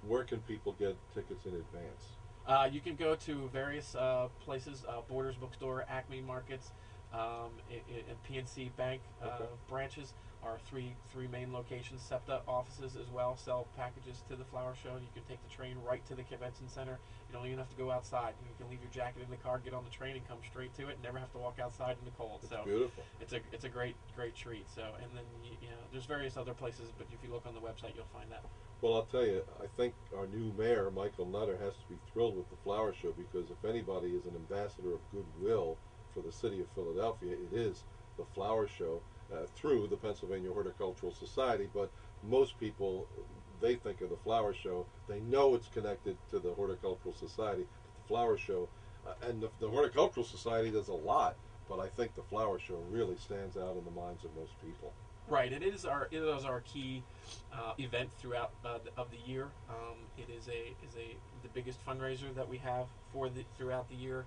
Where can people get tickets in advance? You can go to various places, Borders Bookstore, Acme Markets, and PNC Bank Okay. branches are three main locations. SEPTA offices as well sell packages to the flower show. You can take the train right to the convention center. You don't even have to go outside. You can leave your jacket in the car, get on the train, and come straight to it. Never have to walk outside in the cold. It's So beautiful. it's a great treat. So and then you know there's various other places, but if you look on the website, you'll find that. Well, I'll tell you, I think our new mayor, Michael Nutter, has to be thrilled with the flower show because if anybody is an ambassador of goodwill for the city of Philadelphia, it is the flower show through the Pennsylvania Horticultural Society. But most people, they think of the flower show, they know it's connected to the Horticultural Society, the flower show, and the Horticultural Society does a lot, but I think the flower show really stands out in the minds of most people. Right, it is our key event throughout of the year. It is the biggest fundraiser that we have for the throughout the year,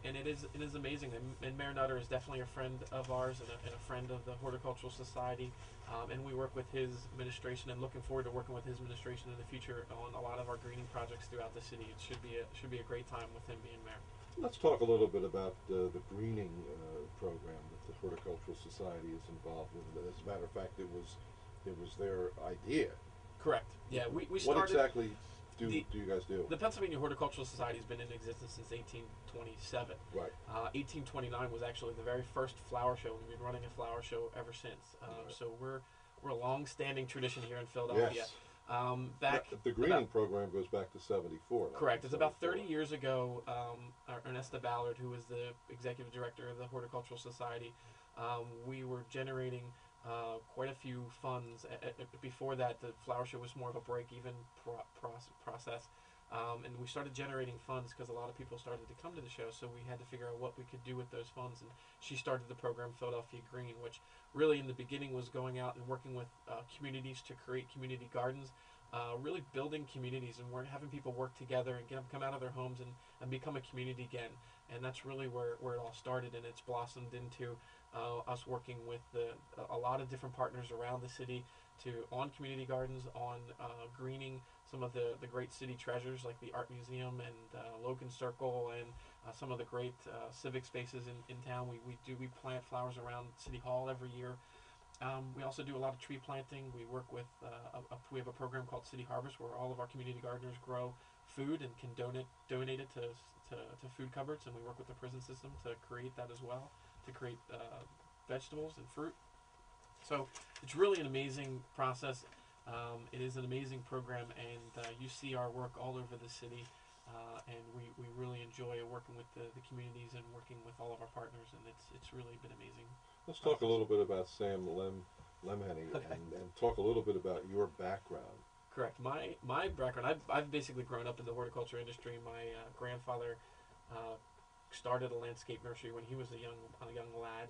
and it is amazing. And Mayor Nutter is definitely a friend of ours and a friend of the Horticultural Society, and we work with his administration and looking forward to working with his administration in the future on a lot of our greening projects throughout the city. It should be a great time with him being mayor. Let's talk a little bit about the greening program that the Horticultural Society is involved with. As a matter of fact, it was their idea. Correct. Yeah, we What started. exactly do you guys do? The Pennsylvania Horticultural Society has been in existence since 1827. Right. 1829 was actually the very first flower show. We've been running a flower show ever since. Right. So we're a long-standing tradition here in Philadelphia. Yes. Back The greening program goes back to '74. correct. It's about 30 years ago. Ernesta Ballard, who was the executive director of the Horticultural Society, we were generating quite a few funds. Before that, the flower show was more of a break-even process. And we started generating funds because a lot of people started to come to the show, so we had to figure out what we could do with those funds. And she started the program Philadelphia Green, which really in the beginning was going out and working with communities to create community gardens, really building communities and having people work together and come out of their homes and become a community again. And that's really where it all started, and it's blossomed into us working with a lot of different partners around the city on community gardens, on greening some of the great city treasures like the Art Museum and Logan Circle and some of the great civic spaces in town. We plant flowers around City Hall every year. We also do a lot of tree planting. We work with we have a program called City Harvest where all of our community gardeners grow food and can donate it to food cupboards, and we work with the prison system to create that as well, to create vegetables and fruit. So it's really an amazing process. It is an amazing program, and you see our work all over the city, and we really enjoy working with the communities and working with all of our partners, and it's really been amazing. Let's talk a little bit about Sam Lemhenny Okay. and talk a little bit about your background. Correct. My background, I've basically grown up in the horticulture industry. My grandfather started a landscape nursery when he was a young lad,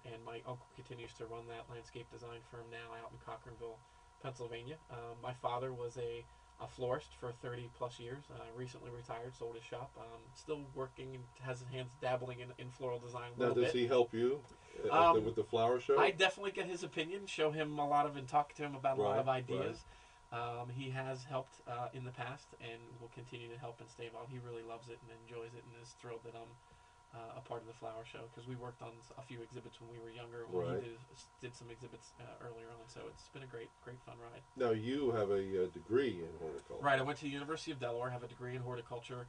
and my uncle continues to run that landscape design firm now out in Cochranville, Pennsylvania. My father was a florist for 30 plus years, recently retired, sold his shop, still working and has his hands dabbling in floral design a Now, little does bit. he help you with the flower show? I definitely get his opinion, show him a lot of, and talk to him about a lot of Right, ideas. He has helped in the past and will continue to help and stay involved. He really loves it and enjoys it and is thrilled that I'm a part of the flower show because we worked on a few exhibits when we were younger. Right. He did some exhibits earlier on, so it's been a great fun ride. Now, you have a degree in horticulture. Right, I went to the University of Delaware, have a degree in horticulture.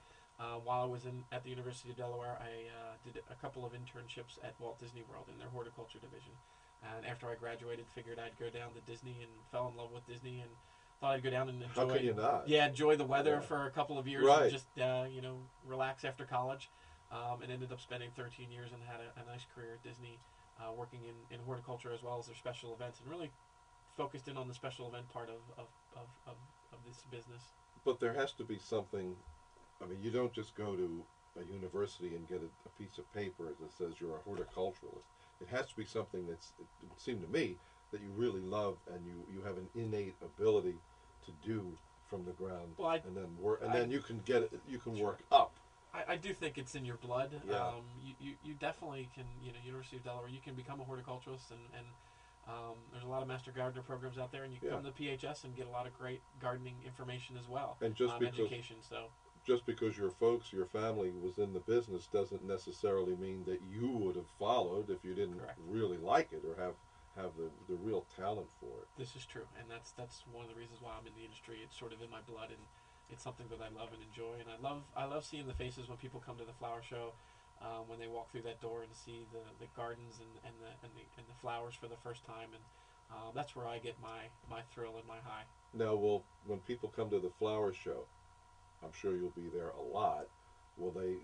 While I was at the University of Delaware, I did a couple of internships at Walt Disney World in their horticulture division. And after I graduated, figured I'd go down to Disney and fell in love with Disney and thought I'd go down and enjoy. How can you not? Yeah, enjoy the weather Yeah. for a couple of years Right. and just relax after college. And ended up spending 13 years and had a nice career at Disney, working in horticulture as well as their special events, and really focused in on the special event part of this business. But there has to be something. I mean, you don't just go to a university and get a piece of paper that says you're a horticulturalist. It has to be something it would seem to me, that you really love and you have an innate ability to do from the ground, Well, and then work, and then you can get it. You can Sure. work up. I do think it's in your blood. Yeah. You definitely can, University of Delaware, you can become a horticulturist, and there's a lot of of Master Gardener programs out there, and you can come to PHS and get a lot of great gardening information as well. And just because education. So just because your folks, your family was in the business doesn't necessarily mean that you would have followed if you didn't Correct. really like it or have the real talent for it. This is true, and that's one of the reasons why I'm in the industry. It's sort of in my blood, and it's something that I love and enjoy. And I love seeing the faces when people come to the flower show, when they walk through that door and see the gardens and the flowers for the first time, and that's where I get my thrill and my high. Now, when people come to the flower show, I'm sure you'll be there a lot. Will they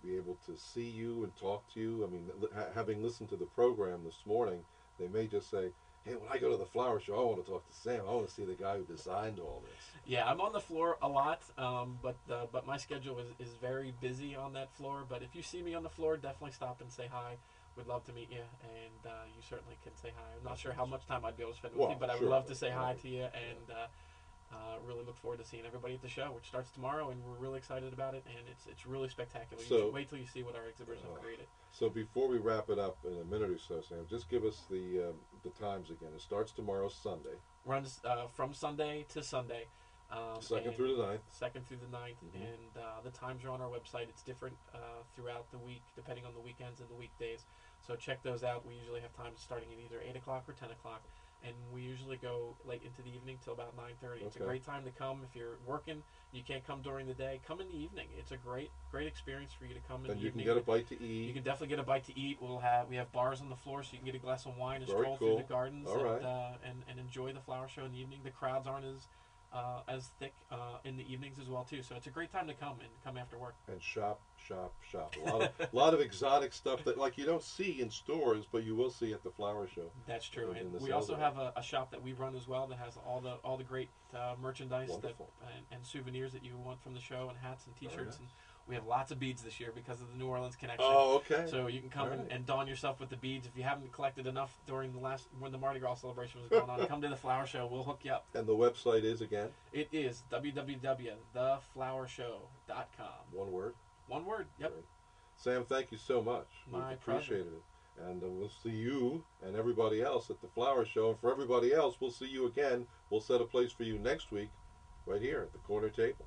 be able to see you and talk to you? I mean, having listened to the program this morning, they may just say, "Hey, when I go to the flower show, I want to talk to Sam. I want to see the guy who designed all this." Yeah, I'm on the floor a lot, but my schedule is very busy on that floor. But if you see me on the floor, definitely stop and say hi. Would love to meet you, and you certainly can say hi. I'm not sure how much time I'd be able to spend with you, but I would love to say hi to you, and really look forward to seeing everybody at the show, which starts tomorrow, and we're really excited about it, and it's really spectacular. You should wait till you see what our exhibitors have created. So before we wrap it up in a minute or so, Sam, just give us the times again. It starts tomorrow, Sunday. Runs from Sunday to Sunday. 2nd through the 9th. 2nd through the 9th, and the times are on our website. It's different throughout the week, depending on the weekends and the weekdays. So check those out. We usually have times starting at either 8 o'clock or 10 o'clock, and we usually go late into the evening till about 9:30. It's a great time to come. If you're working, you can't come during the day, come in the evening. It's a great experience for you to come in the evening. And you can get a bite to eat. You can definitely get a bite to eat. We have bars on the floor, so you can get a glass of wine and stroll cool. through the gardens All and enjoy the flower show in the evening. The crowds aren't as thick in the evenings as well too, so it's a great time to come after work and shop. A lot of exotic stuff that like you don't see in stores, but you will see at the flower show. That's true, and we also have a shop that we run as well that has all the great merchandise and souvenirs that you want from the show, and hats and T-shirts, and we have lots of beads this year because of the New Orleans connection. Oh, okay. So you can come and don yourself with the beads. If you haven't collected enough during when the Mardi Gras celebration was going on, come to the flower show. We'll hook you up. And the website is again? It is www.theflowershow.com. One word? One word, yep. Great. Sam, thank you so much. We appreciated it. And we'll see you and everybody else at the flower show. And for everybody else, we'll see you again. We'll set a place for you next week right here at the corner table.